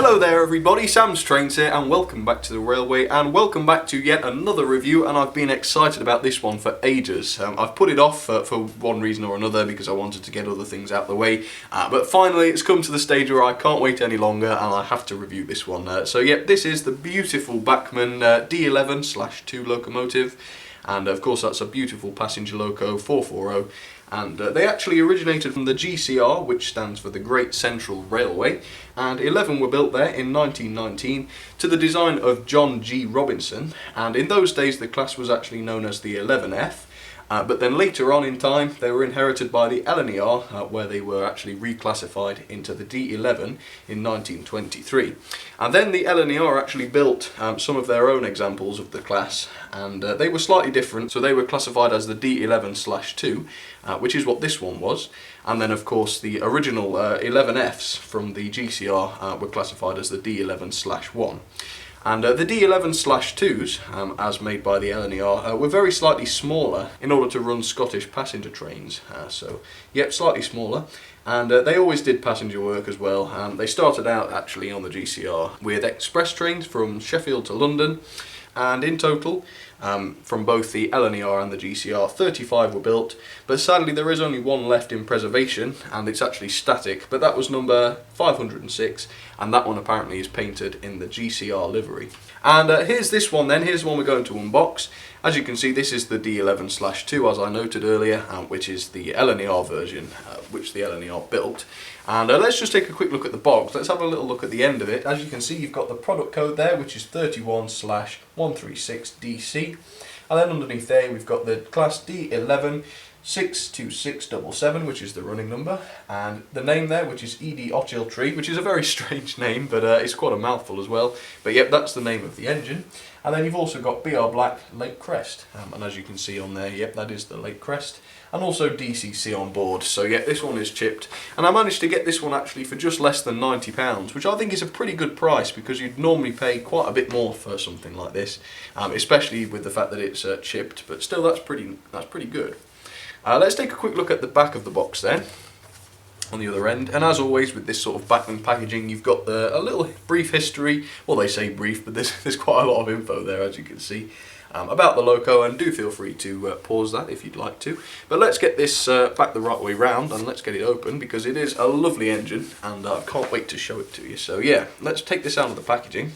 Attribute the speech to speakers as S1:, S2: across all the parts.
S1: Hello there everybody, Sam's Trains here and welcome back to the Railway and welcome back to yet another review, and I've been excited about this one for ages. I've put it off for one reason or another because I wanted to get other things out of the way, but finally it's come to the stage where I can't wait any longer and I have to review this one. So yeah, this is the beautiful Bachmann D11/2 locomotive, and of course that's a beautiful passenger loco 440. And they actually originated from the GCR, which stands for the Great Central Railway, and 11 were built there in 1919 to the design of John G. Robinson, and in those days the class was actually known as the 11F, but then later on in time they were inherited by the LNER, where they were actually reclassified into the D11 in 1923. And then the LNER actually built some of their own examples of the class, and they were slightly different, so they were classified as the D11/2, which is what this one was. And then of course the original 11Fs from the GCR were classified as the D11/1. And the D11/2s, as made by the LNER, were very slightly smaller in order to run Scottish passenger trains. So, yep, slightly smaller. And they always did passenger work as well. They started out actually on the GCR with express trains from Sheffield to London. And in total, from both the LNER and the GCR, 35 were built, but sadly there is only one left in preservation, and it's actually static, but that was number 506, and that one apparently is painted in the GCR livery. And here's this one then, here's the one we're going to unbox. As you can see, this is the D11/2, as I noted earlier, which is the LNER version, which the LNER built. And let's just take a quick look at the box. Let's have a little look at the end of it. As you can see, you've got the product code there, which is 31/136DC. And then underneath there, we've got the class D11/62677, which is the running number. And the name there, which is Edie Ochiltree, which is a very strange name, but it's quite a mouthful as well. But yep, that's the name of the engine. And then you've also got BR Black Lake Crest. And as you can see on there, yep, that is the Lake Crest. And also DCC on board. So yeah, this one is chipped. And I managed to get this one actually for just less than £90, which I think is a pretty good price because you'd normally pay quite a bit more for something like this, especially with the fact that it's chipped. But still, that's pretty good. Let's take a quick look at the back of the box then, on the other end. And as always with this sort of Bachmann packaging, you've got a little brief history. Well, they say brief, but there's quite a lot of info there, as you can see, about the loco, and do feel free to pause that if you'd like to. But let's get this back the right way round and let's get it open, because it is a lovely engine and I can't wait to show it to you. So yeah, let's take this out of the packaging.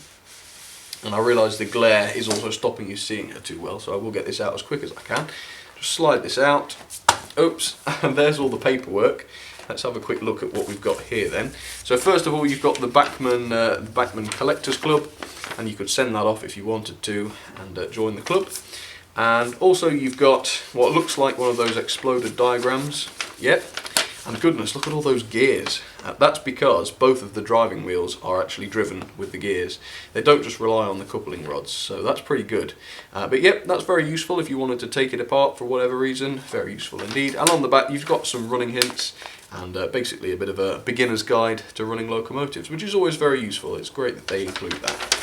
S1: And I realise the glare is also stopping you seeing her too well, so I will get this out as quick as I can. Just slide this out. Oops, and there's all the paperwork. Let's have a quick look at what we've got here then. So first of all, you've got the Bachmann Collectors Club, and you could send that off if you wanted to and join the club. And also you've got what looks like one of those exploded diagrams. Yep. And goodness, look at all those gears. That's because both of the driving wheels are actually driven with the gears. They don't just rely on the coupling rods, so that's pretty good. But yep, that's very useful if you wanted to take it apart for whatever reason. Very useful indeed. And on the back you've got some running hints and basically a bit of a beginner's guide to running locomotives, which is always very useful. It's great that they include that.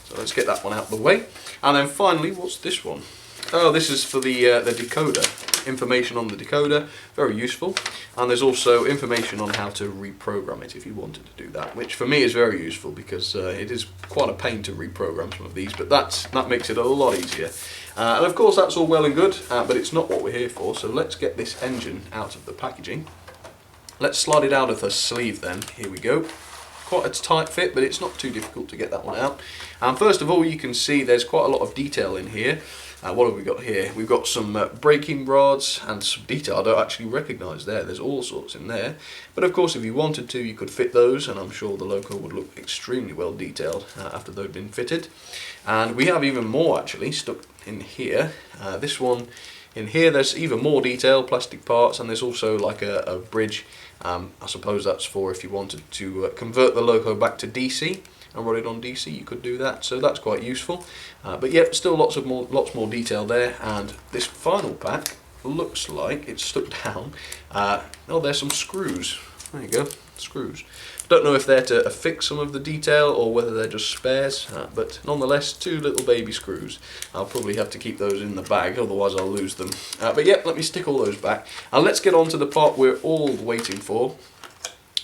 S1: So let's get that one out of the way. And then finally, what's this one? Oh, this is for the decoder. Information on the decoder, very useful. And there's also information on how to reprogram it if you wanted to do that, which for me is very useful because it is quite a pain to reprogram some of these, but that makes it a lot easier. And of course that's all well and good, but it's not what we're here for, so let's get this engine out of the packaging. Let's slide it out of the sleeve then, here we go. Quite a tight fit, but it's not too difficult to get that one out. And first of all, you can see there's quite a lot of detail in here. What have we got here? We've got some braking rods and some detail I don't actually recognise there. There's all sorts in there. But of course, if you wanted to, you could fit those, and I'm sure the loco would look extremely well detailed after they've been fitted. And we have even more actually stuck in here. This one in here, there's even more detail, plastic parts, and there's also like a bridge. I suppose that's for if you wanted to convert the loco back to DC and run it on DC, you could do that, so that's quite useful. But yep, still lots more detail there. And this final pack looks like it's stuck down. Oh, there's some screws. There you go, screws. Don't know if they're to affix some of the detail or whether they're just spares, but nonetheless, two little baby screws. I'll probably have to keep those in the bag, otherwise I'll lose them. But yep, let me stick all those back. And let's get on to the part we're all waiting for.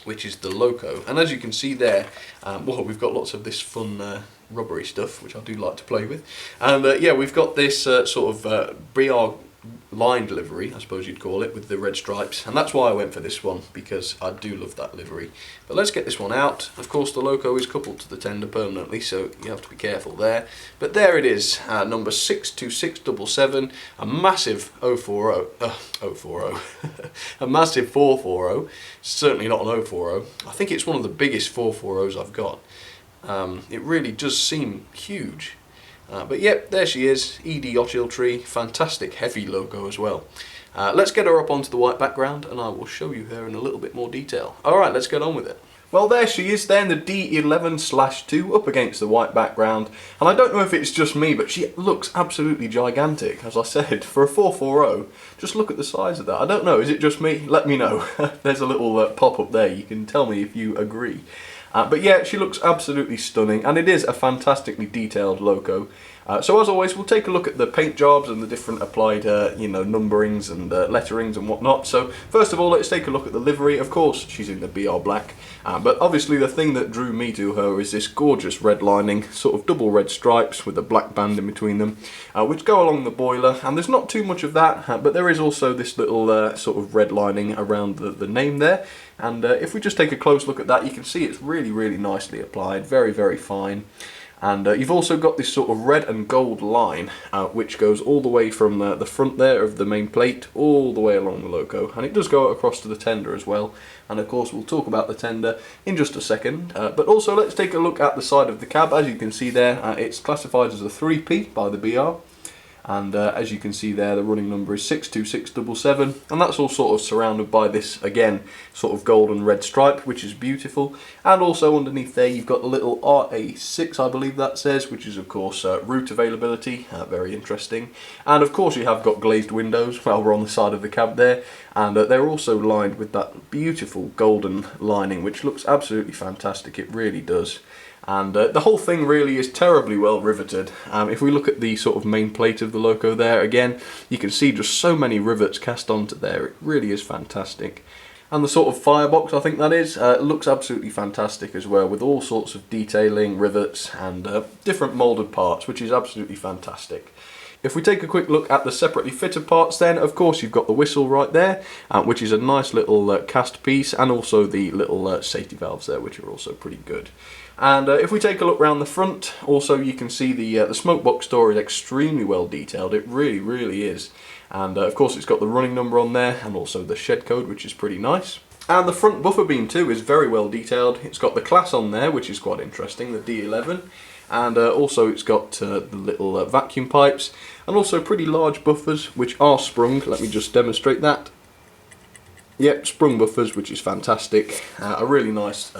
S1: which is the loco. And as you can see there, well, we've got lots of this fun rubbery stuff, which I do like to play with. And yeah, we've got this sort of BR lined livery, I suppose you'd call it, with the red stripes, and that's why I went for this one, because I do love that livery. But let's get this one out. Of course, the loco is coupled to the tender permanently, so you have to be careful there. But there it is, number 62677, a massive 040, a massive 440. Certainly not an 040. I think it's one of the biggest 440s I've got. It really does seem huge. But yep, there she is, Edie Ochiltree, fantastic heavy logo as well. Let's get her up onto the white background and I will show you her in a little bit more detail. Alright, let's get on with it. Well, there she is then, the D11/2 up against the white background. And I don't know if it's just me, but she looks absolutely gigantic, as I said, for a 440. Just look at the size of that. I don't know, is it just me? Let me know. There's a little pop-up there, you can tell me if you agree. But yeah, she looks absolutely stunning, and it is a fantastically detailed loco. So as always, we'll take a look at the paint jobs and the different applied, you know, numberings and letterings and whatnot. So first of all, let's take a look at the livery. Of course, she's in the BR black, but obviously the thing that drew me to her is this gorgeous red lining, sort of double red stripes with a black band in between them, which go along the boiler. And there's not too much of that, but there is also this little sort of red lining around the name there. And if we just take a close look at that, you can see it's really, really nicely applied, very, very fine. And you've also got this sort of red and gold line, which goes all the way from the front there of the main plate, all the way along the loco. And it does go across to the tender as well. And of course, we'll talk about the tender in just a second. But also, let's take a look at the side of the cab. As you can see there, it's classified as a 3P by the BR. And as you can see there, the running number is 62677, and that's all sort of surrounded by this, again, sort of gold and red stripe, which is beautiful. And also underneath there, you've got the little RA6, I believe that says, which is of course route availability, very interesting. And of course you have got glazed windows while we're on the side of the cab there, and they're also lined with that beautiful golden lining, which looks absolutely fantastic, it really does. And the whole thing really is terribly well riveted. If we look at the sort of main plate of the loco there, again, you can see just so many rivets cast onto there. It really is fantastic. And the sort of firebox, I think that is, looks absolutely fantastic as well, with all sorts of detailing, rivets, and different moulded parts, which is absolutely fantastic. If we take a quick look at the separately fitted parts then, of course you've got the whistle right there, which is a nice little cast piece, and also the little safety valves there, which are also pretty good. And if we take a look around the front, also you can see the smoke box door is extremely well detailed, it really, really is. And of course it's got the running number on there, and also the shed code, which is pretty nice. And the front buffer beam too is very well detailed. It's got the class on there, which is quite interesting, the D11. And also it's got the little vacuum pipes, and also pretty large buffers, which are sprung. Let me just demonstrate that. Yep, sprung buffers, which is fantastic. A really nice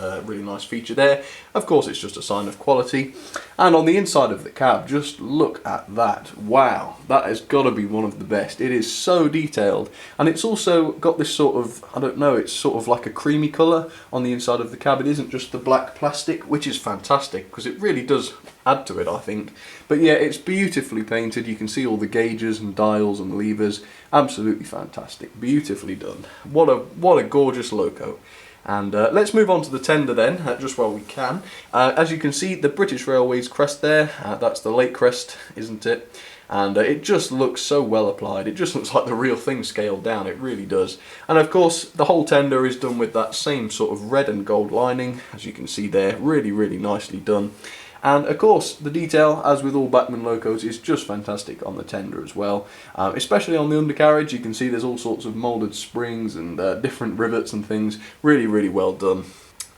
S1: feature there. Of course, it's just a sign of quality. And on the inside of the cab, just look at that. Wow, that has got to be one of the best. It is so detailed, and it's also got this sort of, I don't know, it's sort of like a creamy colour on the inside of the cab. It isn't just the black plastic, which is fantastic because it really does add to it, I think. But yeah, it's beautifully painted. You can see all the gauges and dials and levers. Absolutely fantastic, beautifully done. What a gorgeous loco. And let's move on to the tender then, just while we can. As you can see, the British Railways crest there, that's the Lake crest, isn't it? And it just looks so well applied. It just looks like the real thing scaled down, it really does. And of course, the whole tender is done with that same sort of red and gold lining, as you can see there, really, really nicely done. And of course, the detail, as with all Bachmann locos, is just fantastic on the tender as well. Especially on the undercarriage, you can see there's all sorts of moulded springs and different rivets and things. Really, really well done.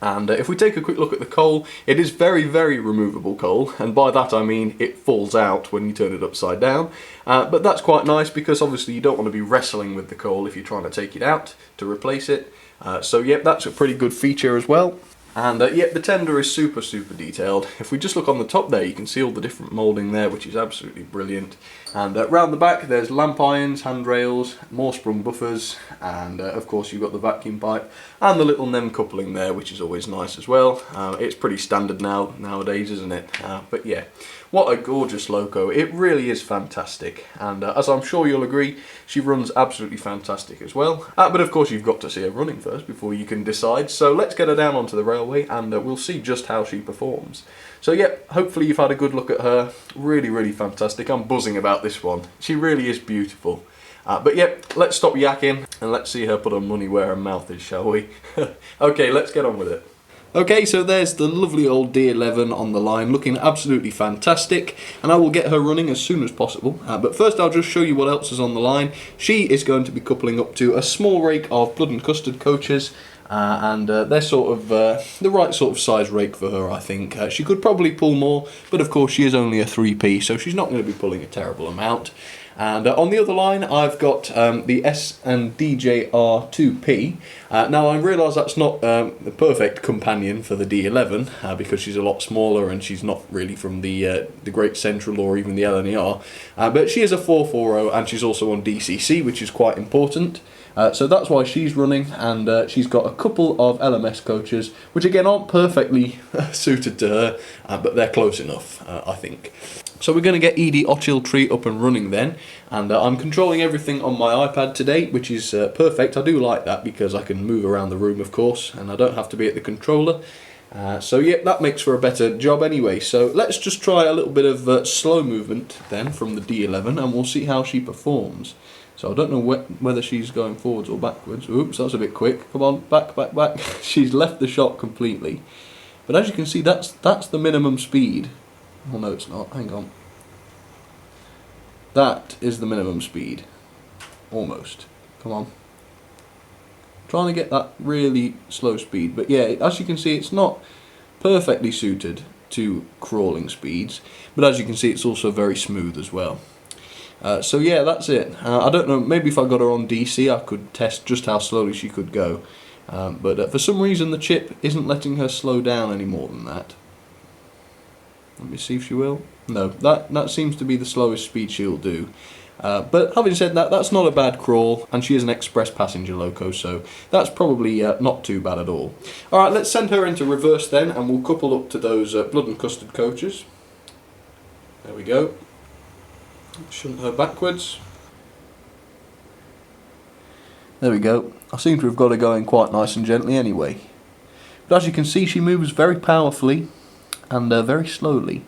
S1: And if we take a quick look at the coal, it is very, very removable coal, and by that I mean it falls out when you turn it upside down. But that's quite nice because obviously you don't want to be wrestling with the coal if you're trying to take it out to replace it. So yep, that's a pretty good feature as well. And yep, the tender is super detailed. If we just look on the top there, you can see all the different moulding there, which is absolutely brilliant. And round the back there's lamp irons, handrails, more sprung buffers, and of course you've got the vacuum pipe and the little NEM coupling there, which is always nice as well. It's pretty standard nowadays, isn't it? But yeah, what a gorgeous loco. It really is fantastic, and as I'm sure you'll agree, she runs absolutely fantastic as well. But of course you've got to see her running first before you can decide, so let's get her down onto the railway and we'll see just how she performs. So yeah, hopefully you've had a good look at her. Really fantastic. I'm buzzing about this one. She really is beautiful. But yeah, let's stop yakking and let's see her put her money where her mouth is, shall we? Okay, let's get on with it. Okay, so there's the lovely old D11 on the line, looking absolutely fantastic, and I will get her running as soon as possible. But first I'll just show you what else is on the line. She is going to be coupling up to a small rake of blood and custard coaches, and they're sort of the right sort of size rake for her, I think. She could probably pull more, but of course she is only a 3P, so she's not going to be pulling a terrible amount. And on the other line I've got the S and DJR 2P. Now I realise that's not the perfect companion for the D11 because she's a lot smaller and she's not really from the Great Central or even the LNER, but she is a 440 and she's also on DCC, which is quite important. So that's why she's running, and she's got a couple of LMS coaches, which again aren't perfectly suited to her, but they're close enough, I think. So we're going to get Edie Ochiltree up and running then, and I'm controlling everything on my iPad today, which is perfect. I do like that because I can move around the room, of course, and I don't have to be at the controller. So yeah, that makes for a better job anyway. So let's just try a little bit of slow movement then from the D11, and we'll see how she performs. So I don't know whether she's going forwards or backwards. Oops, that's a bit quick. Come on, back. She's left the shot completely. But as you can see, that's the minimum speed. Oh no, it's not. Hang on. That is the minimum speed. Almost. Come on. Trying to get that really slow speed. But yeah, as you can see, it's not perfectly suited to crawling speeds. But as you can see, it's also very smooth as well. So yeah, that's it. I don't know, maybe if I got her on DC I could test just how slowly she could go. But for some reason the chip isn't letting her slow down any more than that. Let me see if she will. No, that seems to be the slowest speed she'll do. But having said that, that's not a bad crawl, and she is an express passenger loco, so that's probably not too bad at all. Alright, let's send her into reverse then, and we'll couple up to those blood and custard coaches. There we go. Shunt her backwards. There we go. I seem to have got her going quite nice and gently anyway. But as you can see, she moves very powerfully and very slowly.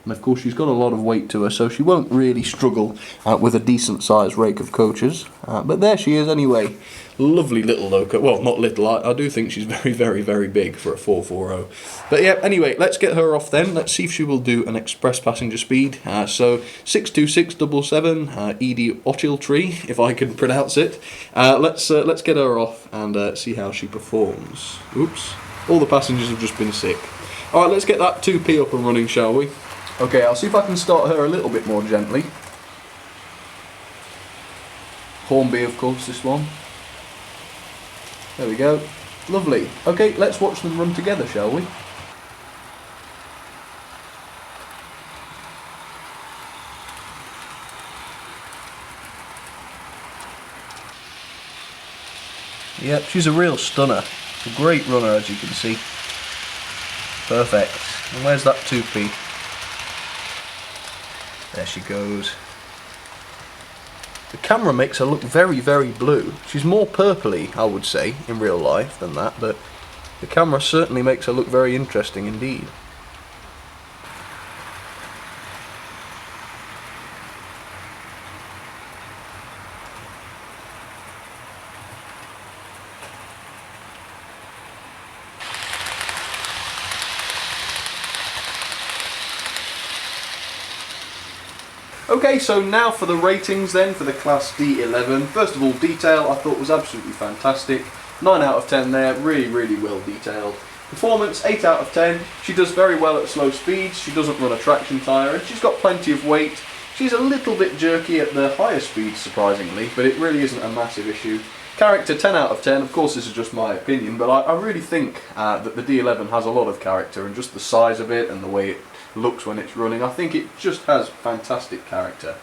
S1: And of course she's got a lot of weight to her, so she won't really struggle with a decent sized rake of coaches. But there she is anyway. Lovely little loco. Well, not little, I do think she's very big for a 440. But yeah, anyway, let's get her off then. Let's see if she will do an express passenger speed. So 62677, Edie Ochiltree, if I can pronounce it. Let's get her off and see how she performs. Oops, all the passengers have just been sick. Alright, let's get that 2P up and running, shall we? Okay, I'll see if I can start her a little bit more gently. Hornby, of course, this one. There we go. Lovely. Okay, let's watch them run together, shall we? Yep, she's a real stunner. A great runner, as you can see. Perfect. And where's that 2P? There she goes. The camera makes her look very blue. She's more purpley, I would say, in real life than that, but the camera certainly makes her look very interesting indeed. Okay, so now for the ratings then for the Class D11. First of all, detail I thought was absolutely fantastic. 9 out of 10 there, really well detailed. Performance, 8 out of 10. She does very well at slow speeds, she doesn't run a traction tyre, and she's got plenty of weight. She's a little bit jerky at the higher speeds, surprisingly, but it really isn't a massive issue. Character 10 out of 10. Of course this is just my opinion, but I really think that the D11 has a lot of character, and just the size of it and the way it looks when it's running, I think it just has fantastic character.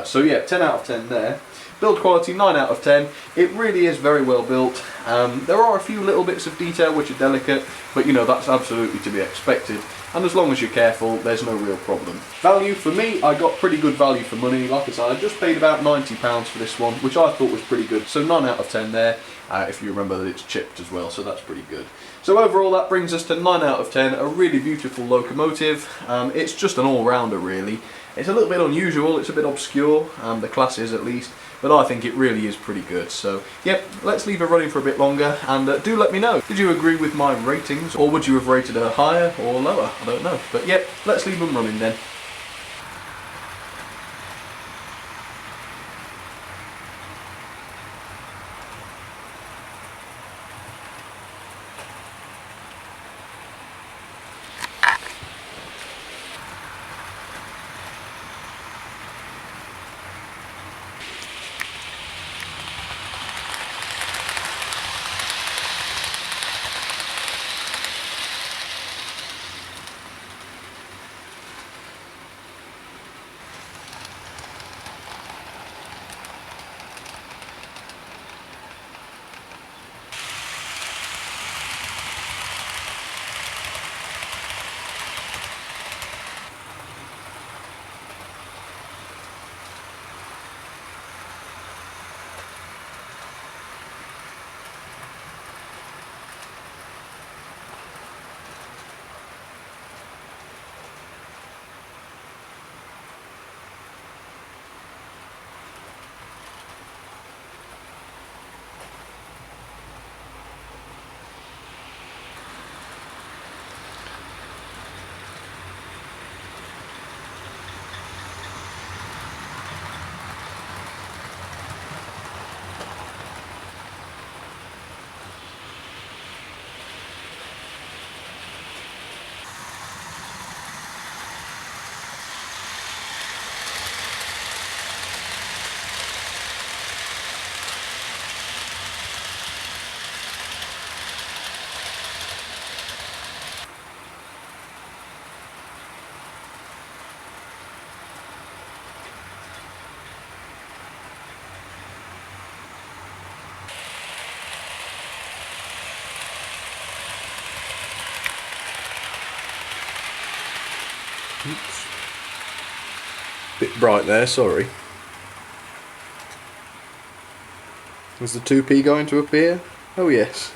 S1: So yeah, 10 out of 10 there. Build quality 9 out of 10. It really is very well built. There are a few little bits of detail which are delicate, but you know, that's absolutely to be expected, and as long as you're careful, there's no real problem. Value for me, I got pretty good value for money. Like I said, I just paid about £90 for this one, which I thought was pretty good, so 9 out of 10 there. If you remember that it's chipped as well, so that's pretty good. So overall that brings us to 9 out of 10, a really beautiful locomotive. It's just an all-rounder really. It's a little bit unusual, it's a bit obscure, the class is at least, but I think it really is pretty good. So yep, let's leave her running for a bit longer, and do let me know. Did you agree with my ratings, or would you have rated her higher or lower? I don't know. But yep, let's leave them running then. Oops. Bit bright there, sorry. Is the 2p going to appear? Oh yes.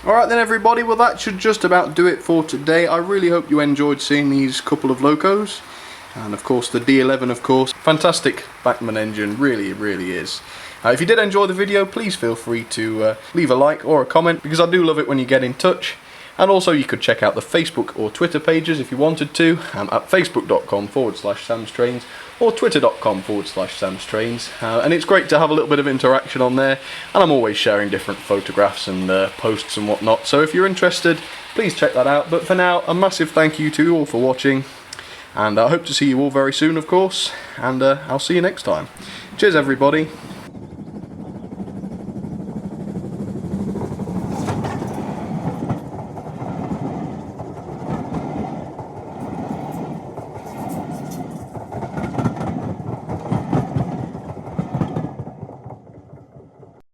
S1: Alright then everybody, well that should just about do it for today. I really hope you enjoyed seeing these couple of locos. And of course the D11 of course. Fantastic Bachmann engine, really it really is. If you did enjoy the video, please feel free to leave a like or a comment, because I do love it when you get in touch. And also you could check out the Facebook or Twitter pages if you wanted to, at facebook.com/samstrains or twitter.com/samstrains. And it's great to have a little bit of interaction on there, and I'm always sharing different photographs and posts and whatnot, so if you're interested, please check that out. But for now, a massive thank you to you all for watching, and I hope to see you all very soon of course, and I'll see you next time. Cheers everybody.